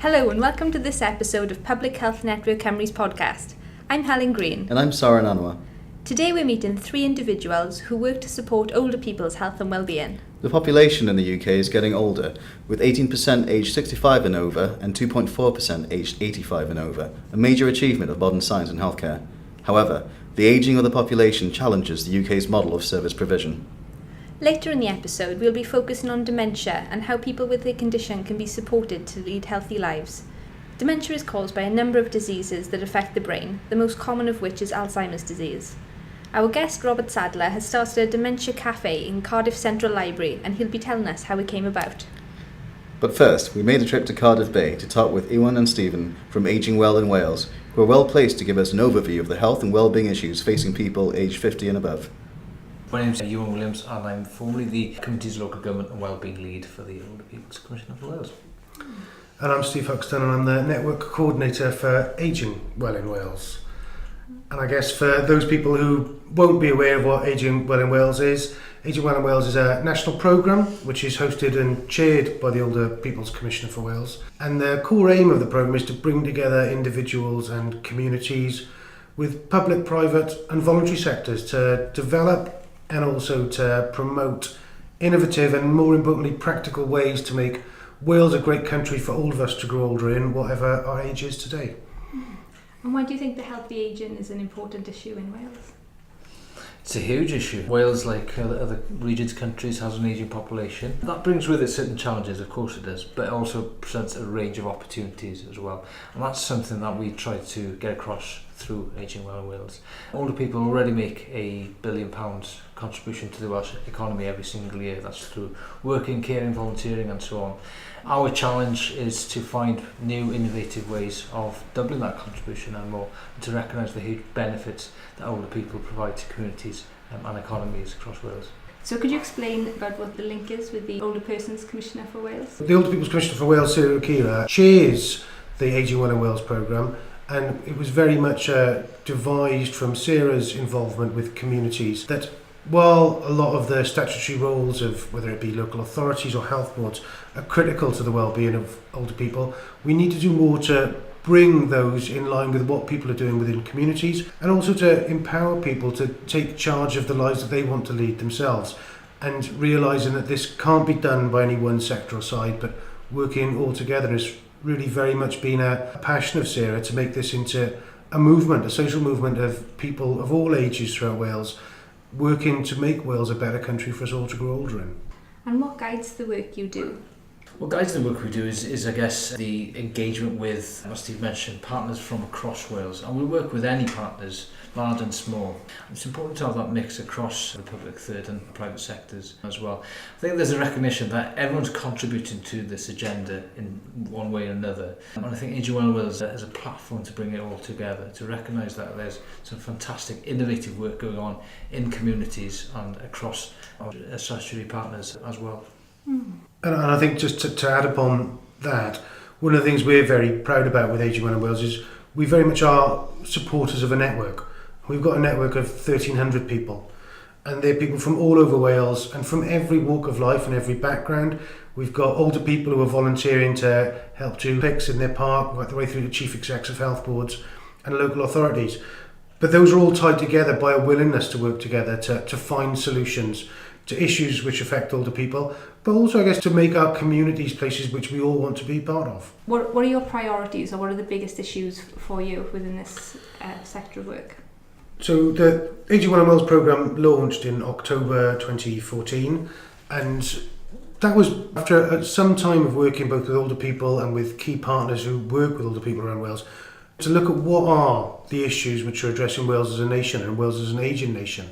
Hello and welcome to this episode of Public Health Network Cymru's podcast. I'm Helen Green. And I'm Soren Anwar. Today we're meeting three individuals who work to support older people's health and well-being. The population in the UK is getting older, with 18% aged 65 and over and 2.4% aged 85 and over, a major achievement of modern science and healthcare. However, the ageing of the population challenges the UK's model of service provision. Later in the episode, we'll be focusing on dementia and how people with the condition can be supported to lead healthy lives. Dementia is caused by a number of diseases that affect the brain, the most common of which is Alzheimer's disease. Our guest, Robert Sadler, has started a dementia cafe in Cardiff Central Library, and he'll be telling us how it came about. But first, we made a trip to Cardiff Bay to talk with Iwan and Stephen from Ageing Well in Wales, who are well placed to give us an overview of the health and well-being issues facing people aged 50 and above. My name is Iwan Williams and I'm formerly the Committee's Local Government and Wellbeing Lead for the Older People's Commission of Wales. And I'm Steve Huxton and I'm the Network Coordinator for Ageing Well in Wales. And I guess for those people who won't be aware of what Ageing Well in Wales is, Ageing Well in Wales is a national programme which is hosted and chaired by the Older People's Commissioner for Wales. And the core aim of the programme is to bring together individuals and communities with public, private and voluntary sectors to develop and also to promote innovative and, more importantly, practical ways to make Wales a great country for all of us to grow older in, whatever our age is today. And why do you think the healthy ageing is an important issue in Wales? It's a huge issue. Wales, like other regions, countries, has an ageing population. That brings with it certain challenges, of course it does, but it also presents a range of opportunities as well. And that's something that we try to get across through Ageing Well in Wales. Older people already make £1 billion contribution to the Welsh economy every single year. That's through working, caring, volunteering and so on. Our challenge is to find new innovative ways of doubling that contribution and more, and to recognise the huge benefits that older people provide to communities and economies across Wales. So could you explain about what the link is with the Older Persons Commissioner for Wales? The Older People's Commissioner for Wales, Sarah O'Keefe, chairs the Ageing Well in Wales programme, and it was very much devised from Sarah's involvement with communities that while a lot of the statutory roles of whether it be local authorities or health boards are critical to the well-being of older people, we need to do more to bring those in line with what people are doing within communities and also to empower people to take charge of the lives that they want to lead themselves, and realising that this can't be done by any one sector or side, but working all together. Has really very much been a passion of Sarah to make this into a movement, a social movement of people of all ages throughout Wales, working to make Wales a better country for us all to grow older in. And what guides the work you do? What guides the work we do is I guess, the engagement with, as Steve mentioned, partners from across Wales. And we work with any partners, large and small. It's important to have that mix across the public, third and private sectors as well. I think there's a recognition that everyone's contributing to this agenda in one way or another. And I think Ageing Well in Wales is a platform to bring it all together, to recognise that there's some fantastic innovative work going on in communities and across our statutory partners as well. And I think just to add upon that, one of the things we're very proud about with Ageing Well in Wales is we very much are supporters of a network. We've got a network of 1,300 people, and they're people from all over Wales and from every walk of life and every background. We've got older people who are volunteering to help do picks in their park, right the way through to chief execs of health boards and local authorities. But those are all tied together by a willingness to work together to find solutions to issues which affect older people, but also, I guess, to make our communities places which we all want to be part of. What are your priorities, or what are the biggest issues for you within this sector of work? So the Ageing Well in Wales programme launched in October 2014, and that was after some time of working both with older people and with key partners who work with older people around Wales to look at what are the issues which are addressing Wales as a nation and Wales as an ageing nation.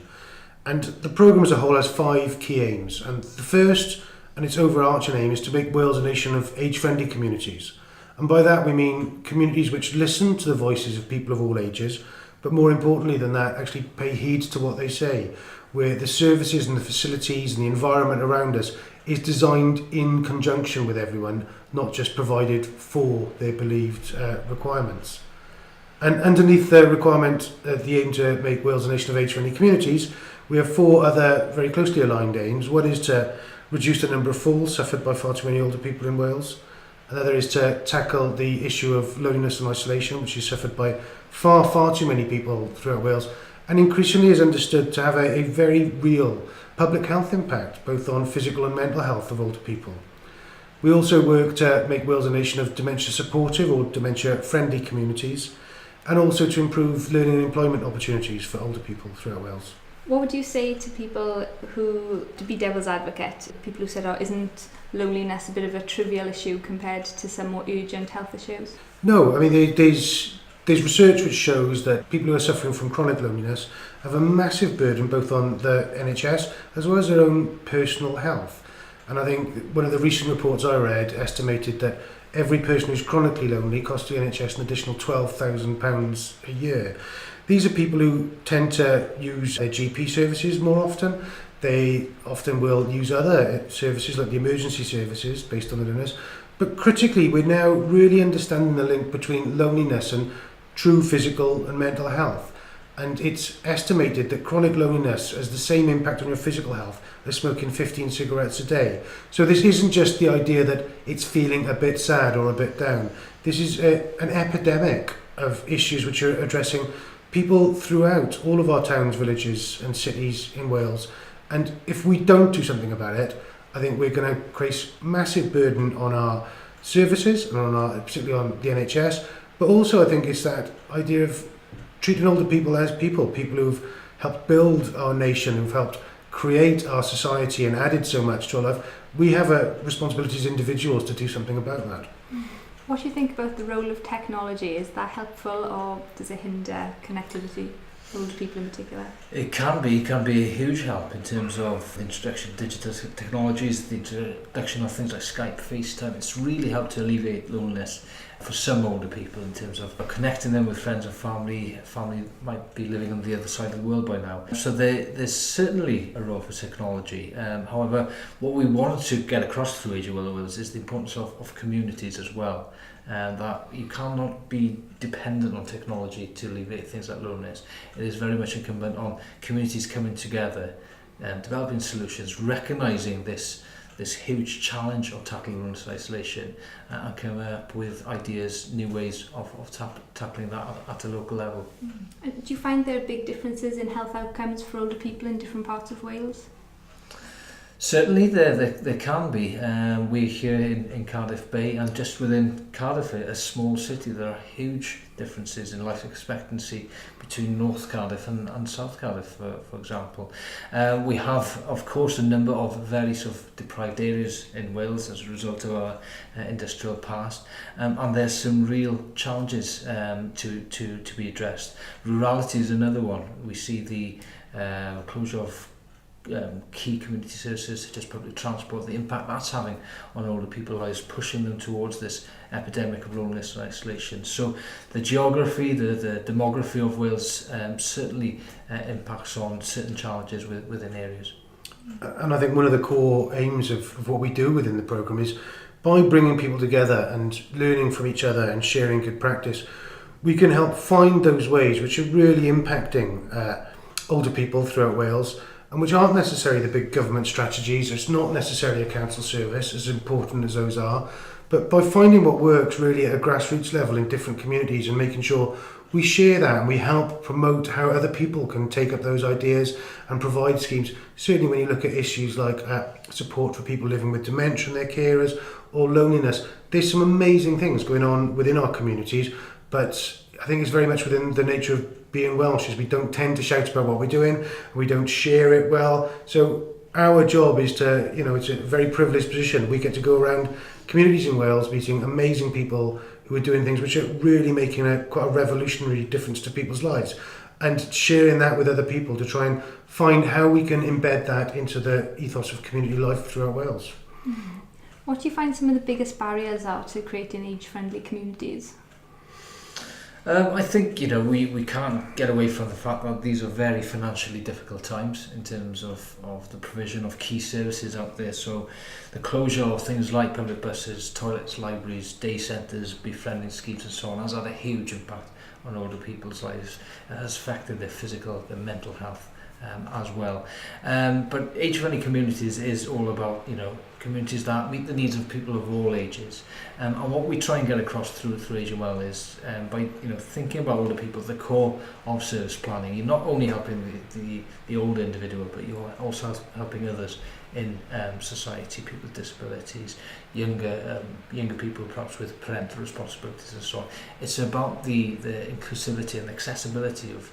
And the programme as a whole has 5 key aims, and the first and its overarching aim is to make Wales a nation of age-friendly communities. And by that we mean communities which listen to the voices of people of all ages, but more importantly than that, actually pay heed to what they say, where the services and the facilities and the environment around us is designed in conjunction with everyone, not just provided for their believed requirements. And underneath the requirement, the aim to make Wales a nation of age-friendly communities, we have 4 other very closely aligned aims. One is to reduce the number of falls suffered by far too many older people in Wales. Another is to tackle the issue of loneliness and isolation, which is suffered by far, far too many people throughout Wales, and increasingly is understood to have a very real public health impact, both on physical and mental health of older people. We also work to make Wales a nation of dementia supportive or dementia friendly communities, and also to improve learning and employment opportunities for older people throughout Wales. What would you say to people who, to be devil's advocate, people who said, oh, isn't loneliness a bit of a trivial issue compared to some more urgent health issues? No, I mean, there's research which shows that people who are suffering from chronic loneliness have a massive burden both on the NHS as well as their own personal health. And I think one of the recent reports I read estimated that every person who's chronically lonely costs the NHS an additional £12,000 a year. These are people who tend to use their GP services more often. They often will use other services like the emergency services based on their illness. But critically, we're now really understanding the link between loneliness and true physical and mental health. And it's estimated that chronic loneliness has the same impact on your physical health as smoking 15 cigarettes a day. So this isn't just the idea that it's feeling a bit sad or a bit down. This is an epidemic of issues which are addressing people throughout all of our towns, villages and cities in Wales. And if we don't do something about it, I think we're going to create massive burden on our services and particularly on the NHS. But also I think it's that idea of treating older people as people who've helped build our nation, who've helped create our society and added so much to our life. We have a responsibility as individuals to do something about that. What do you think about the role of technology? Is that helpful or does it hinder connectivity for older people in particular? It can be a huge help in terms of the introduction of digital technologies, the introduction of things like Skype, FaceTime. It's really helped to alleviate loneliness for some older people in terms of connecting them with friends and family. Family might be living on the other side of the world by now. So there's certainly a role for technology. However, what we wanted to get across through Age of Willow Wills is the importance of communities as well. And that you cannot be dependent on technology to alleviate things like loneliness. It is very much incumbent on communities coming together and developing solutions, recognising this huge challenge of tackling loneliness and isolation, and coming up with ideas, new ways of tackling that at a local level. And do you find there are big differences in health outcomes for older people in different parts of Wales? Certainly there can be. We're here in Cardiff Bay, and just within Cardiff, a small city, there are huge differences in life expectancy between North Cardiff and South Cardiff, for example. We have, of course, a number of very sort of deprived areas in Wales as a result of our industrial past, and there's some real challenges to be addressed. Rurality is another one. We see the closure of key community services such as public transport, the impact that's having on older people's lives, pushing them towards this epidemic of loneliness and isolation. So the geography, the demography of Wales certainly impacts on certain challenges within areas. And I think one of the core aims of what we do within the programme is by bringing people together and learning from each other and sharing good practice, we can help find those ways which are really impacting older people throughout Wales, and which aren't necessarily the big government strategies. It's not necessarily a council service, as important as those are, but by finding what works really at a grassroots level in different communities and making sure we share that and we help promote how other people can take up those ideas and provide schemes. Certainly when you look at issues like support for people living with dementia and their carers or loneliness, there's some amazing things going on within our communities, but I think it's very much within the nature of being Welsh, is we don't tend to shout about what we're doing, we don't share it well. So our job is to, it's a very privileged position. We get to go around communities in Wales meeting amazing people who are doing things which are really making quite a revolutionary difference to people's lives, and sharing that with other people to try and find how we can embed that into the ethos of community life throughout Wales. Mm-hmm. What do you find some of the biggest barriers are to creating age-friendly communities? I think we can't get away from the fact that these are very financially difficult times in terms of the provision of key services out there. So the closure of things like public buses, toilets, libraries, day centres, befriending schemes and so on has had a huge impact on older people's lives. It has affected their physical, their mental health as well. But age-friendly communities is all about, communities that meet the needs of people of all ages. And what we try and get across through Aging Well is by thinking about older people, the core of service planning. You're not only helping the older individual, but you're also helping others in society, people with disabilities, younger people perhaps with parental responsibilities and so on. It's about the inclusivity and accessibility of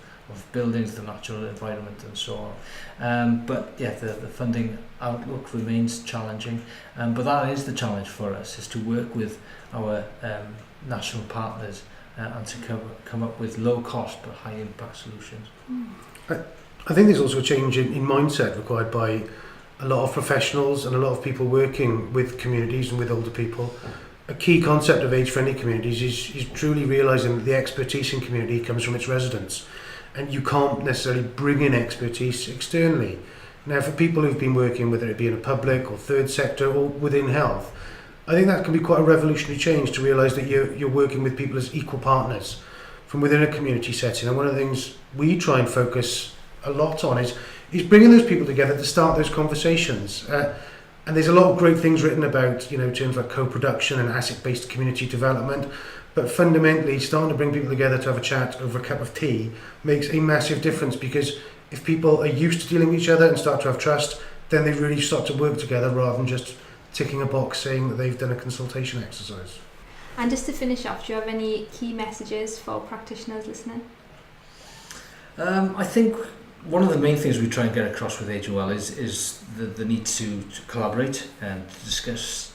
buildings, the natural environment and so on. But yeah, the funding outlook remains challenging, but that is the challenge for us, is to work with our national partners and to come up with low cost but high impact solutions. I think there's also a change in mindset required by a lot of professionals and a lot of people working with communities and with older people. A key concept of age-friendly communities is truly realising that the expertise in community comes from its residents, and you can't necessarily bring in expertise externally. Now, for people who've been working, whether it be in a public or third sector or within health, I think that can be quite a revolutionary change to realise that you're working with people as equal partners from within a community setting. And one of the things we try and focus a lot on is bringing those people together to start those conversations. And there's a lot of great things written about, terms like co-production and asset-based community development. But fundamentally, starting to bring people together to have a chat over a cup of tea makes a massive difference, because if people are used to dealing with each other and start to have trust, then they really start to work together rather than just ticking a box saying that they've done a consultation exercise. And just to finish off, do you have any key messages for practitioners listening? I think one of the main things we try and get across with Aging Well is the need to collaborate and to discuss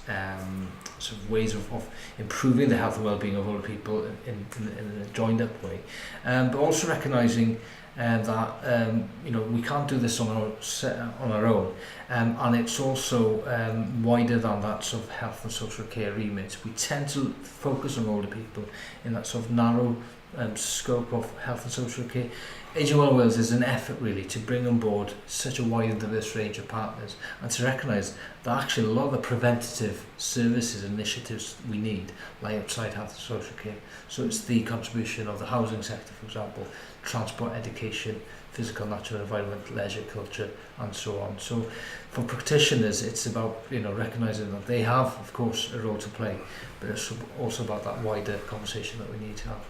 sort of ways of improving the health and well-being of older people in a joined up way, but also recognising that we can't do this on our own, and it's also wider than that sort of health and social care remit. We tend to focus on older people in that sort of narrow scope of health and social care. Aging Well Wales is an effort really to bring on board such a wide and diverse range of partners, and to recognise that actually a lot of the preventative services and initiatives we need lie outside health and social care. So it's the contribution of the housing sector, for example, transport, education, physical, natural environment, leisure, culture, and so on. So for practitioners, it's about recognising that they have, of course, a role to play, but it's also about that wider conversation that we need to have.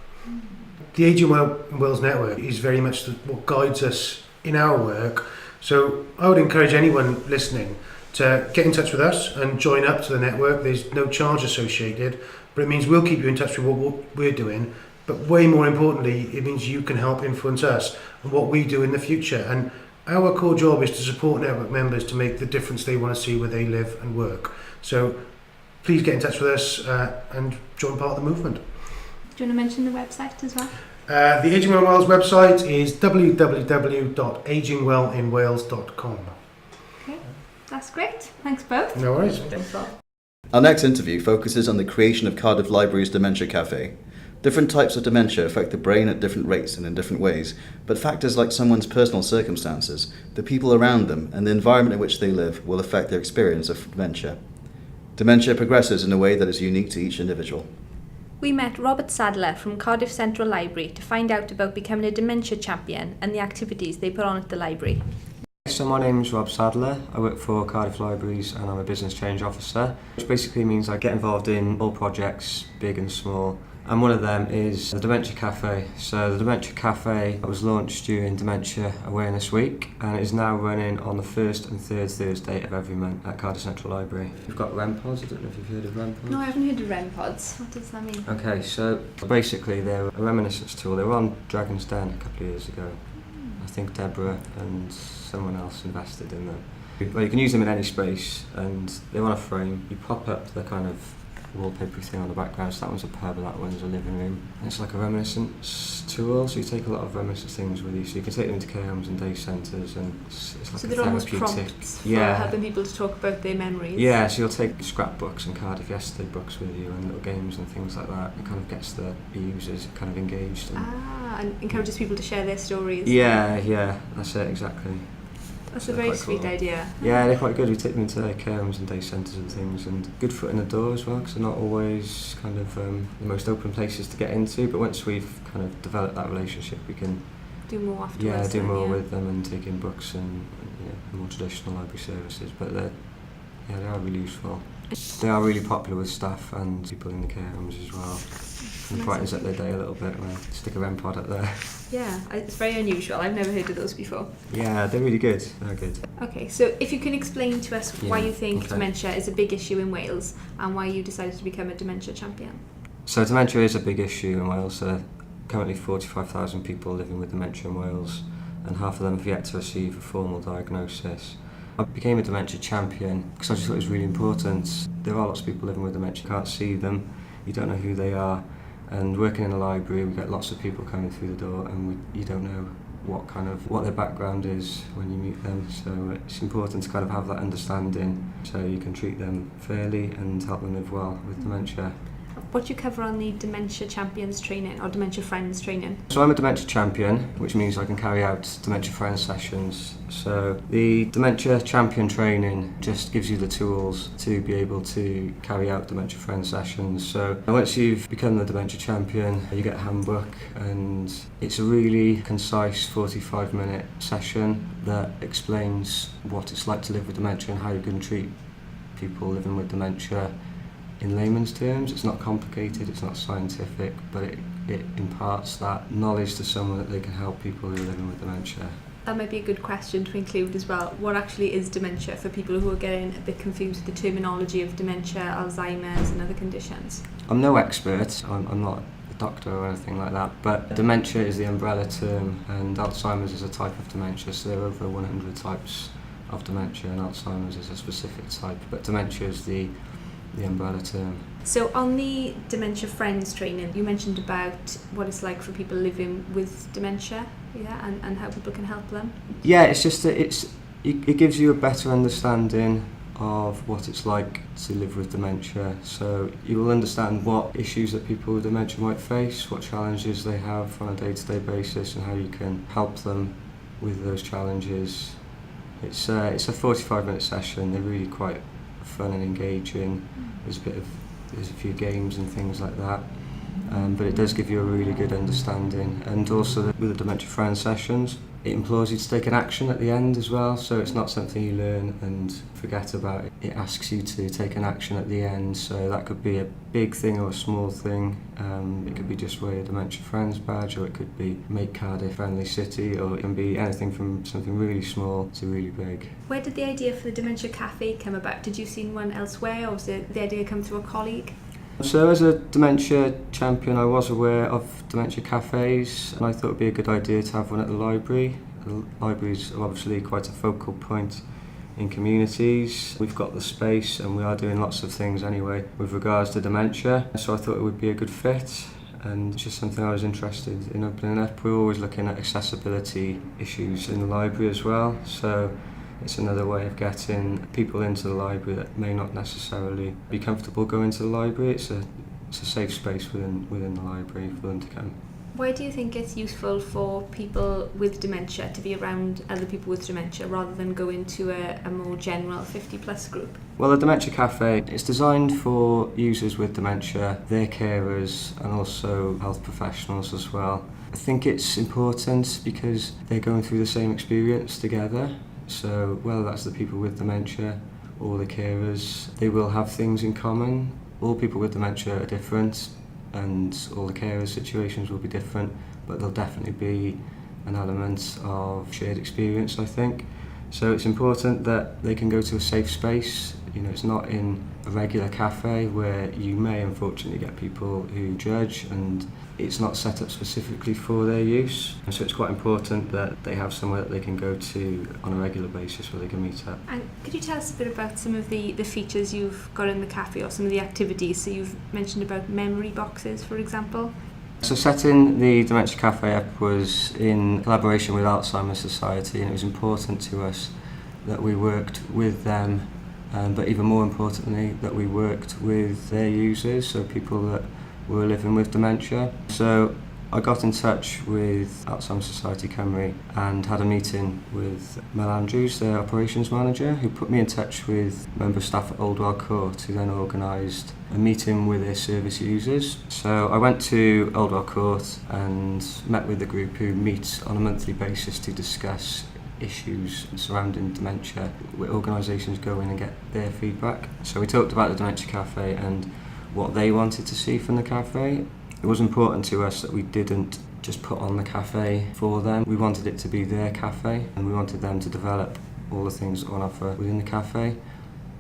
The Aging Well Wales Network is very much what guides us in our work. So I would encourage anyone listening to get in touch with us and join up to the network. There's no charge associated, but it means we'll keep you in touch with what we're doing. But way more importantly, it means you can help influence us and what we do in the future. And our core job is to support network members to make the difference they want to see where they live and work. So please get in touch with us and join part of the movement. Do you want to mention the website as well? The Aging Well Wales website is www.agingwellinwales.com. Okay, that's great. Thanks both. No worries. Our next interview focuses on the creation of Cardiff Library's Dementia Cafe. Different types of dementia affect the brain at different rates and in different ways, but factors like someone's personal circumstances, the people around them, and the environment in which they live will affect their experience of dementia. Dementia progresses in a way that is unique to each individual. We met Robert Sadler from Cardiff Central Library to find out about becoming a dementia champion and the activities they put on at the library. So my name's Rob Sadler. I work for Cardiff Libraries and I'm a business change officer, which basically means I get involved in all projects, big and small. And one of them is the Dementia Cafe. So the Dementia Cafe was launched during Dementia Awareness Week and it is now running on the first and third Thursday of every month at Cardiff Central Library. We've got REM pods. I don't know if you've heard of REM pods. No, I haven't heard of REM pods. What does that mean? Okay, so basically they're a reminiscence tool. They were on Dragon's Den a couple of years ago. I think Deborah and someone else invested in them. Well, you can use them in any space and they're on a frame. You pop up the kind of wallpaper thing on the background. So that one's a pub and that one's a living room. And it's like a reminiscence tool, so you take a lot of reminiscence things with you. So you can take them into care homes and day centres, and it's like so a they're almost therapeutic. prompts for helping people to talk about their memories. Yeah, so you'll take scrapbooks and Cardiff Yesterday books with you and little games and things like that. It kind of gets the users kind of engaged. And encourages people to share their stories. Yeah, that's it, exactly. That's a very sweet idea. Yeah, they're quite good. We take them into care homes and day centres and things, and good foot in the door as well, because they're not always kind of the most open places to get into. But once we've kind of developed that relationship, we can do more afterwards. Yeah, do then, more yeah. with them and taking books and more traditional library services. But they are really useful. They are really popular with staff and people in the care homes as well. And Nice. brightens up their day a little bit when I stick a REM pod up there. Yeah, it's very unusual. I've never heard of those before. Yeah, they're really good. They're good. Okay, so if you can explain to us why Yeah, you think okay. dementia is a big issue in Wales and why you decided to become a dementia champion. So dementia is a big issue in Wales. There are currently 45,000 people living with dementia in Wales, and half of them have yet to receive a formal diagnosis. I became a dementia champion because I just thought it was really important. There are lots of people living with dementia, you can't see them, you don't know who they are, and working in a library we get lots of people coming through the door and you don't know what their background is when you meet them, so it's important to kind of have that understanding so you can treat them fairly and help them live well with dementia. What do you cover on the Dementia Champions training or Dementia Friends training? So I'm a dementia champion, which means I can carry out dementia friends sessions. So the dementia champion training just gives you the tools to be able to carry out dementia friends sessions. So once you've become the dementia champion, you get a handbook, and it's a really concise 45-minute session that explains what it's like to live with dementia and how you can treat people living with dementia in layman's terms. It's not complicated, it's not scientific, but it imparts that knowledge to someone that they can help people who are living with dementia. That might be a good question to include as well. What actually is dementia for people who are getting a bit confused with the terminology of dementia, Alzheimer's and other conditions? I'm no expert, I'm not a doctor or anything like that, but dementia is the umbrella term, and Alzheimer's is a type of dementia, so there are over 100 types of dementia, and Alzheimer's is a specific type, but dementia is the umbrella term. So on the Dementia Friends training, you mentioned about what it's like for people living with dementia, yeah, and how people can help them. Yeah, it's just that it gives you a better understanding of what it's like to live with dementia. So you will understand what issues that people with dementia might face, what challenges they have on a day-to-day basis, and how you can help them with those challenges. It's a 45-minute session. They're really quite fun and engaging. There's a few games and things like that, but it does give you a really good understanding. And also with the Dementia Friends sessions, it implores you to take an action at the end as well, so it's not something you learn and forget about. It asks you to take an action at the end, so that could be a big thing or a small thing. It could be just wear a Dementia Friends badge, or it could be make Cardiff a friendly city, or it can be anything from something really small to really big. Where did the idea for the Dementia Cafe come about? Did you see one elsewhere, or was the idea come through a colleague? So as a dementia champion, I was aware of dementia cafes, and I thought it would be a good idea to have one at the library. The libraries are obviously quite a focal point in communities. We've got the space and we are doing lots of things anyway with regards to dementia, so I thought it would be a good fit, and just something I was interested in opening up. We're always looking at accessibility issues in the library as well, so it's another way of getting people into the library that may not necessarily be comfortable going to the library. It's a safe space within the library for them to come. Why do you think it's useful for people with dementia to be around other people with dementia rather than go into a more general 50-plus group? Well, the Dementia Cafe is designed for users with dementia, their carers, and also health professionals as well. I think it's important because they're going through the same experience together. So whether that's the people with dementia or the carers, they will have things in common. All people with dementia are different, and all the carers' situations will be different, but there'll definitely be an element of shared experience, I think. So it's important that they can go to a safe space. You know, it's not in a regular cafe where you may unfortunately get people who judge, and it's not set up specifically for their use. And so it's quite important that they have somewhere that they can go to on a regular basis where they can meet up. And could you tell us a bit about some of the features you've got in the cafe, or some of the activities? So you've mentioned about memory boxes, for example. So setting the Dementia Cafe up was in collaboration with Alzheimer's Society, and it was important to us that we worked with them, but even more importantly that we worked with their users, so people that were living with dementia. So I got in touch with Alzheimer's Society Cymru and had a meeting with Mel Andrews, their operations manager, who put me in touch with member staff at Oldwell Court, who then organised a meeting with their service users. So I went to Oldwell Court and met with the group who meet on a monthly basis to discuss issues surrounding dementia, where organisations go in and get their feedback. So we talked about the Dementia Cafe and what they wanted to see from the cafe. It was important to us that we didn't just put on the cafe for them. We wanted it to be their cafe, and we wanted them to develop all the things on offer within the cafe.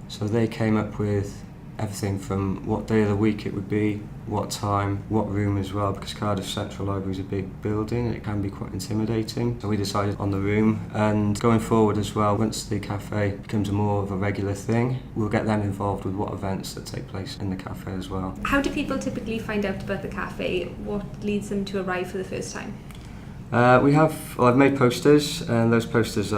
So they came up with everything from what day of the week it would be, what time, what room as well, because Cardiff Central Library is a big building and it can be quite intimidating. So we decided on the room, and going forward as well, once the cafe becomes more of a regular thing, we'll get them involved with what events that take place in the cafe as well. How do people typically find out about the cafe? What leads them to arrive for the first time? I've made posters, and those posters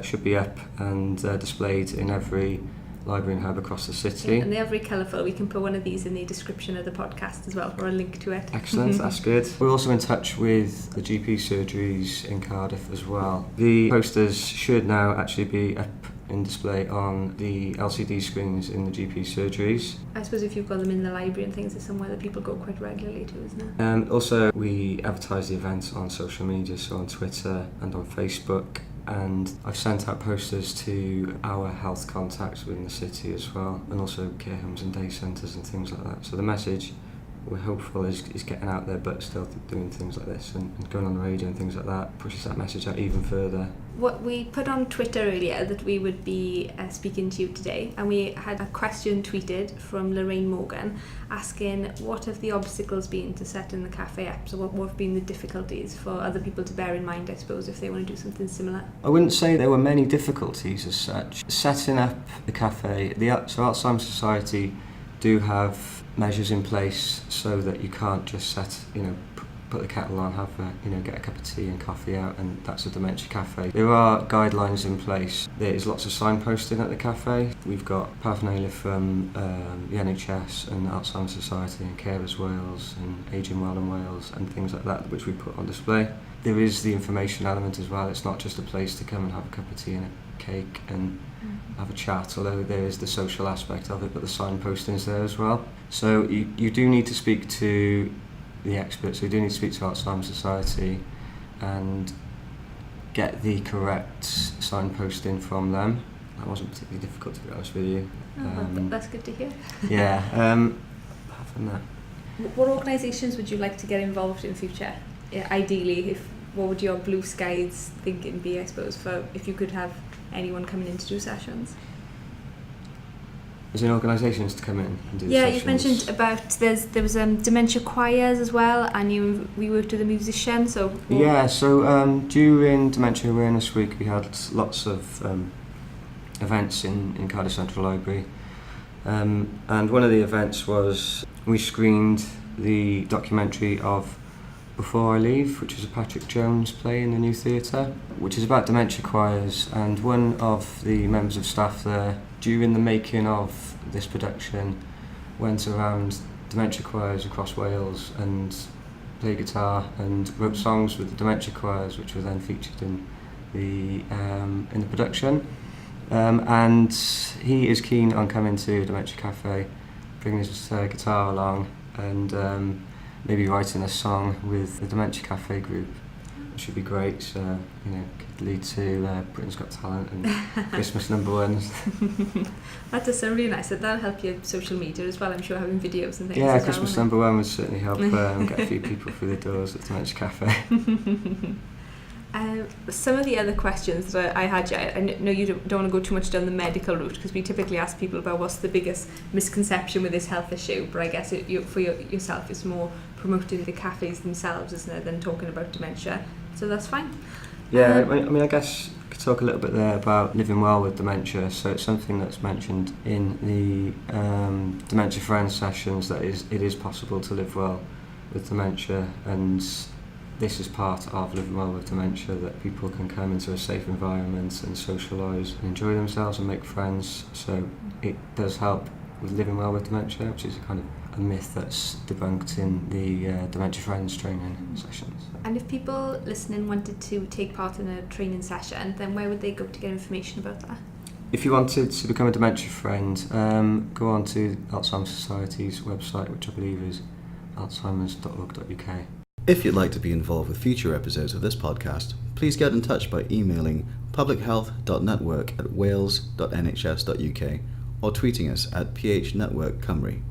should be up and displayed in every library and hub across the city. Yeah, and they're very colourful. We can put one of these in the description of the podcast as well, or a link to it. Excellent, that's good. We're also in touch with the GP surgeries in Cardiff as well. The posters should now actually be up in display on the LCD screens in the GP surgeries. I suppose if you've got them in the library and things, it's somewhere that people go quite regularly to, isn't it? Also, we advertise the events on social media, so on Twitter and on Facebook. And I've sent out posters to our health contacts within the city as well, and also care homes and day centres and things like that. So the message, we're hopeful, is getting out there, but still doing things like this and going on the radio and things like that pushes that message out even further. What we put on Twitter earlier that we would be speaking to you today, and we had a question tweeted from Lorraine Morgan asking what have the obstacles been to setting the cafe up, so what have been the difficulties for other people to bear in mind, I suppose, if they want to do something similar. I wouldn't say there were many difficulties as such. Setting up the cafe, so Alzheimer's Society do have measures in place so that you can't just put the kettle on, get a cup of tea and coffee out, and that's a dementia cafe. There are guidelines in place. There is lots of signposting at the cafe. We've got paraphernalia from the NHS and Alzheimer's Society and Carers Wales and Ageing Well in Wales and things like that, which we put on display. There is the information element as well. It's not just a place to come and have a cup of tea and a cake and have a chat, although there is the social aspect of it, but the signposting is there as well. So you do need to speak to the experts, we do need to speak to Alzheimer's Society and get the correct signposting from them. That wasn't particularly difficult, to be honest with you. That's good to hear. Yeah, apart from that. What organisations would you like to get involved in future? Ideally, what would your blue skies thinking be, I suppose, for if you could have anyone coming in to do sessions? Is there organisations to come in and do the sessions? You've mentioned about there was dementia choirs as well, and we worked with a musician. So during Dementia Awareness Week, we had lots of events in Cardiff Central Library, and one of the events was we screened the documentary of Before I Leave, which is a Patrick Jones play in the New Theatre, which is about dementia choirs, and one of the members of staff there, during the making of this production, went around dementia choirs across Wales and played guitar and wrote songs with the dementia choirs, which were then featured in the production. And he is keen on coming to Dementia Cafe, bringing his guitar along, and maybe writing a song with the Dementia Cafe group, which would be great. So, could lead to Britain's Got Talent and Christmas #1. That does sound really nice. That'll help your social media as well, I'm sure, having videos and things. Yeah, as Christmas well, #1 would certainly help get a few people through the doors at Dementia Cafe. Some of the other questions that I had, I know you don't want to go too much down the medical route, because we typically ask people about what's the biggest misconception with this health issue, but I guess for yourself it's more promoting the cafes themselves, isn't it, than talking about dementia, so that's fine. Yeah, I guess I could talk a little bit there about living well with dementia. So it's something that's mentioned in the Dementia Friends sessions, that it is possible to live well with dementia, and this is part of living well with dementia, that people can come into a safe environment and socialise and enjoy themselves and make friends. So it does help with living well with dementia, which is a kind of a myth that's debunked in the Dementia Friends training sessions. And if people listening wanted to take part in a training session, then where would they go to get information about that? If you wanted to become a Dementia Friend, go on to Alzheimer's Society's website, which I believe is alzheimers.org.uk. If you'd like to be involved with future episodes of this podcast, please get in touch by emailing publichealth.network@wales.nhs.uk or tweeting us at PH Network Cymru.